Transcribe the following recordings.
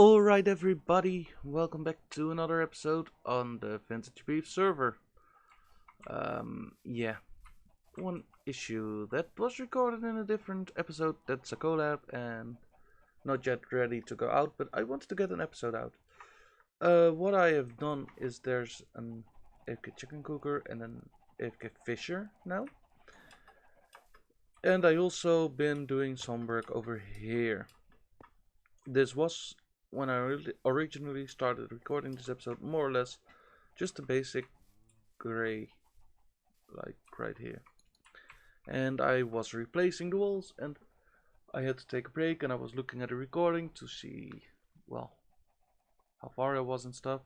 Alright everybody, welcome back to another episode on the VintageBeef server. Yeah, one issue that was recorded in a different episode that's a collab and not yet ready to go out, but I wanted to get an episode out. What I have done is there's an AFK chicken cooker and an AFK fisher now. And I also been doing some work over here. This was when I originally started recording this episode, more or less just a basic gray, like right here. And I was replacing the walls, and I had to take a break, and I was looking at the recording to see, well, how far I was and stuff.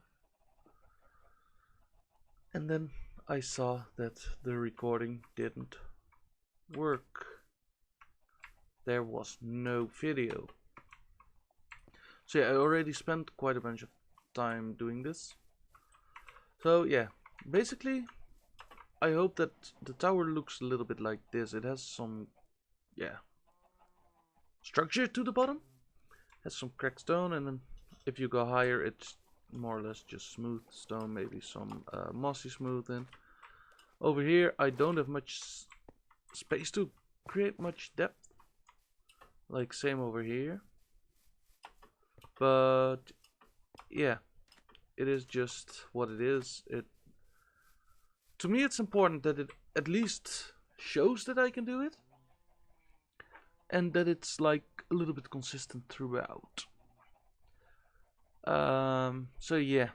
And then I saw that the recording didn't work. There was no video. So yeah, I already spent quite a bunch of time doing this. So yeah, basically, I hope that the tower looks a little bit like this. It has some, yeah, structure to the bottom. Has some cracked stone, and then if you go higher, it's more or less just smooth stone, maybe some mossy smoothing. Over here, I don't have much space to create much depth. Like same over here. But yeah, it is just what it is. To me, it's important that it at least shows that I can do it, and that it's like a little bit consistent throughout. So yeah,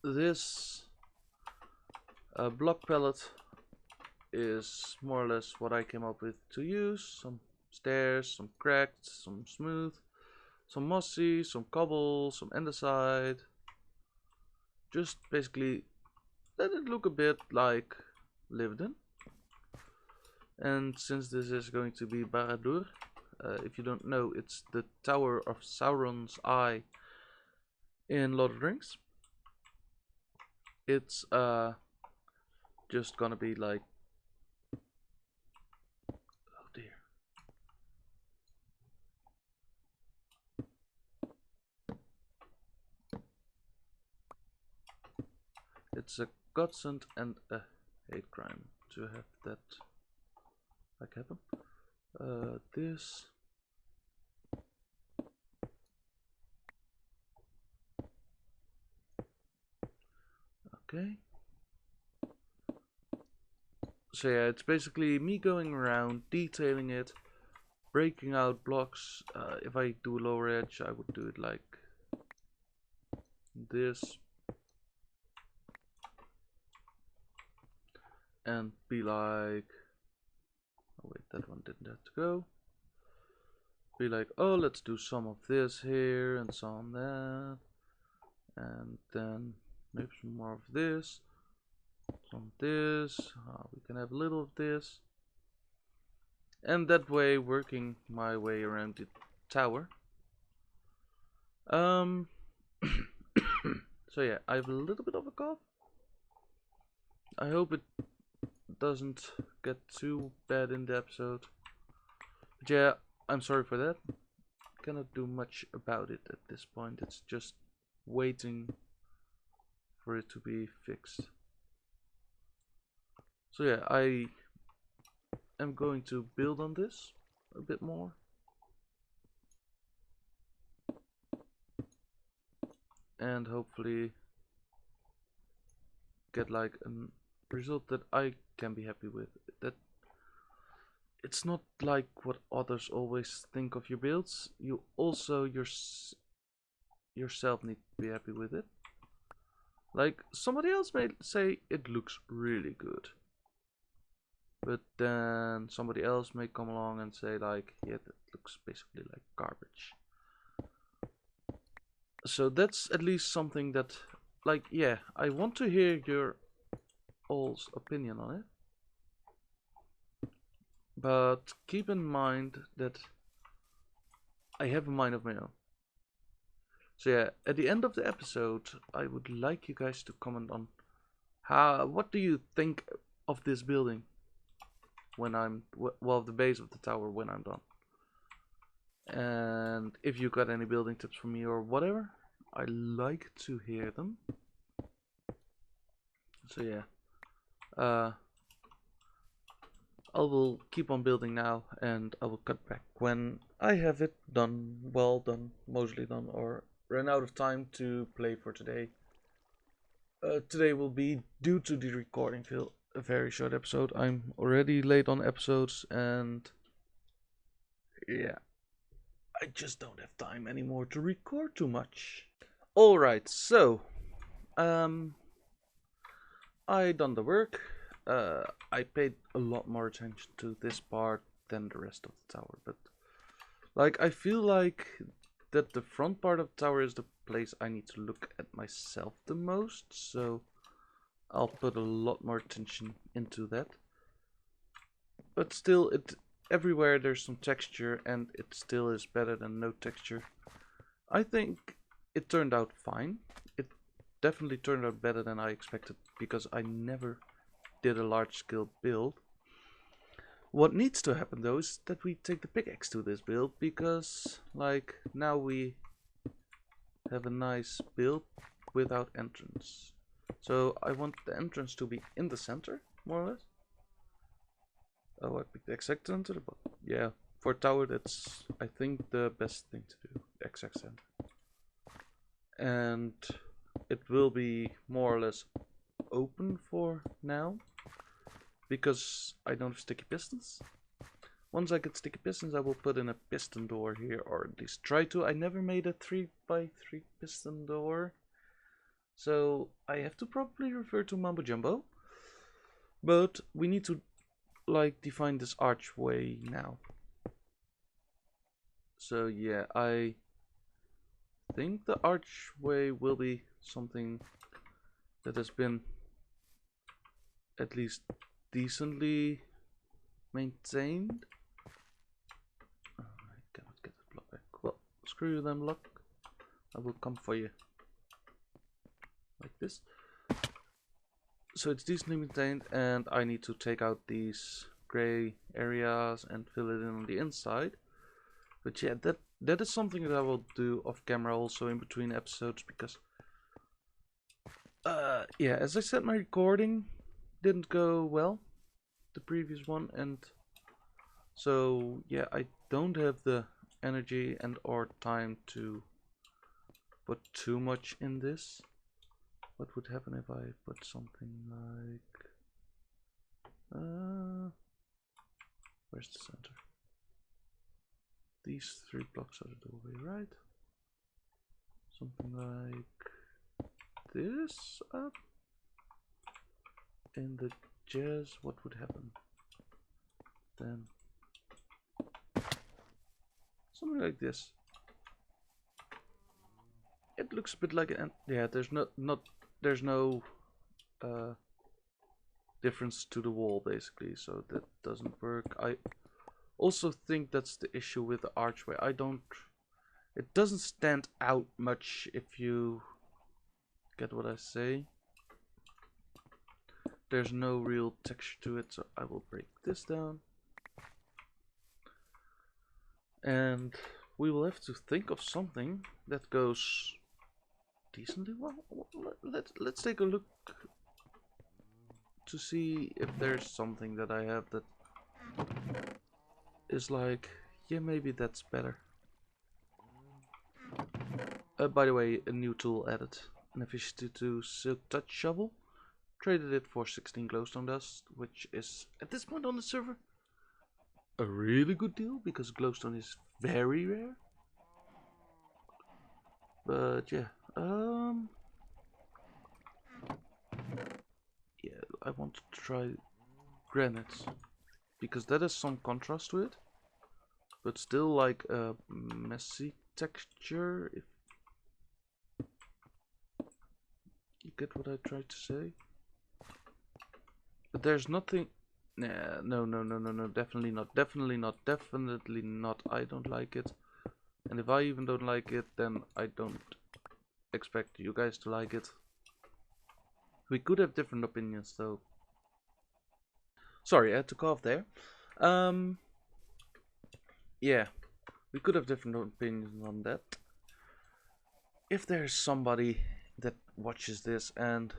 this block palette is more or less what I came up with to use. Some stairs, some cracked, some smooth, some mossy, some cobble, some andesite. Just basically let it look a bit like lived in. And since this is going to be Barad-dûr, if you don't know, it's the Tower of Sauron's Eye in Lord of the Rings. It's just gonna be like, oh dear. It's a godsend and a hate crime to have that like happen. This. Okay. So yeah, it's basically me going around, detailing it, breaking out blocks. If I do a lower edge, I would do it like this. And be like, oh wait, that one didn't have to go. Be like, oh, let's do some of this here and some of that. And then maybe some more of this. Some of this. We can have a little of this. And that way, working my way around the tower. So yeah, I have a little bit of a cough. I hope it doesn't get too bad in the episode. But yeah, I'm sorry for that. Cannot do much about it at this point. It's just waiting for it to be fixed. So yeah, I am going to build on this a bit more. And hopefully get like a result that I can be happy with. That it's not like what others always think of your builds. You also yourself need to be happy with it. Like somebody else may say it looks really good, but then somebody else may come along and say like, yeah, that looks basically like garbage. So that's at least something that, like, yeah, I want to hear your all's opinion on it. But keep in mind that I have a mind of my own. So yeah, at the end of the episode, I would like you guys to comment on what do you think of this building when I'm, well, the base of the tower when I'm done. And if you got any building tips for me or whatever, I like to hear them. So yeah, I will keep on building now, and I will cut back when I have it done, well done, mostly done, or ran out of time to play for today. Today will be, due to the recording feel, a very short episode. I'm already late on episodes, and yeah, I just don't have time anymore to record too much. Alright, so I done the work. I paid a lot more attention to this part than the rest of the tower, but like I feel like that the front part of the tower is the place I need to look at myself the most, so I'll put a lot more attention into that. But still, everywhere there's some texture, and it still is better than no texture. I think it turned out fine. It definitely turned out better than I expected, because I never did a large scale build. What needs to happen though is that we take the pickaxe to this build, because like now we have a nice build without entrance. So I want the entrance to be in the center, more or less. Oh, I picked the exact center, but yeah, for tower that's I think the best thing to do, exact center. And it will be more or less open for now, because I don't have sticky pistons. Once I get sticky pistons, I will put in a piston door here, or at least try to. I never made a 3x3 piston door, so I have to probably refer to Mambo Jumbo. But we need to like define this archway now. So yeah, I think the archway will be something that has been at least decently maintained. Oh, I cannot get the block back. Well, screw you then, block. I will come for you. Like this. So it's decently maintained, and I need to take out these gray areas and fill it in on the inside. But yeah, that is something that I will do off camera also in between episodes, because yeah, as I said, my recording didn't go well, the previous one, and so yeah, I don't have the energy and or time to put too much in this. What would happen if I put something like where's the center? These 3 blocks are the doorway, right? Something like this up. In the jazz, what would happen then? Something like this. It looks a bit like an, yeah, there's no difference to the wall basically, so that doesn't work. I also think that's the issue with the archway. It doesn't stand out much, if you get what I say. There's no real texture to it, so I will break this down. And we will have to think of something that goes decently well. Let's take a look to see if there's something that I have that is like, yeah, maybe that's better. By the way, a new tool added, an efficiency to silk touch shovel. Traded it for 16 glowstone dust, which is at this point on the server a really good deal, because glowstone is very rare. But yeah, yeah, I want to try granite, because that has some contrast to it, but still like a messy texture, if you get what I tried to say. But there's nothing. Nah, no, definitely not. I don't like it. And if I even don't like it, then I don't expect you guys to like it. We could have different opinions though. Sorry, I had to cough there. Yeah. We could have different opinions on that. If there's somebody that watches this and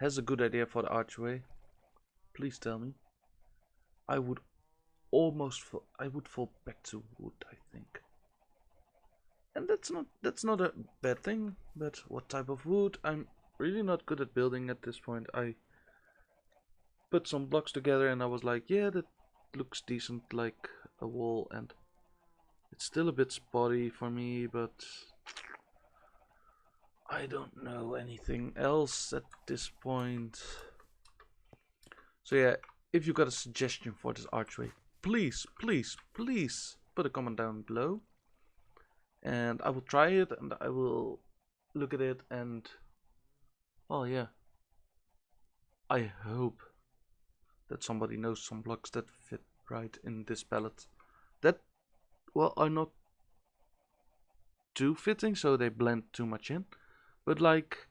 has a good idea for the archway, please tell me. I would I would fall back to wood, I think. And that's not a bad thing, but what type of wood? I'm really not good at building at this point. I put some blocks together and I was like, yeah, that looks decent, like a wall, and it's still a bit spotty for me, but I don't know anything else at this point. So yeah, if you got a suggestion for this archway, please put a comment down below, and I will try it and I will look at it, and oh yeah, I hope that somebody knows some blocks that fit right in this palette that, well, are not too fitting so they blend too much in, but like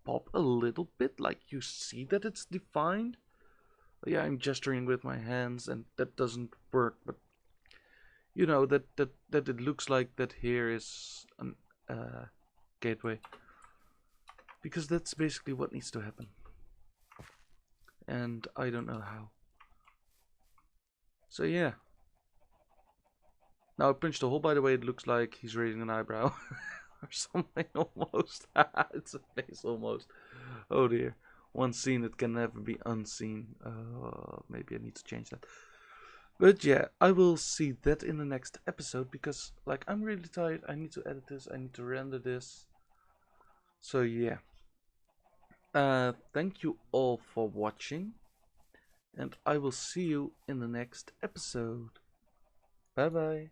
pop a little bit, like you see that it's defined. Yeah, I'm gesturing with my hands and that doesn't work, but you know that it looks like that here is an gateway, because that's basically what needs to happen, and I don't know how. So yeah, now I punched a hole. By the way, it looks like he's raising an eyebrow or something almost. It's a face almost. Oh dear, once seen it can never be unseen. Maybe I need to change that. But yeah, I will see that in the next episode, because like I'm really tired. I need to edit this, I need to render this. So yeah. Thank you all for watching, and I will see you in the next episode. Bye bye.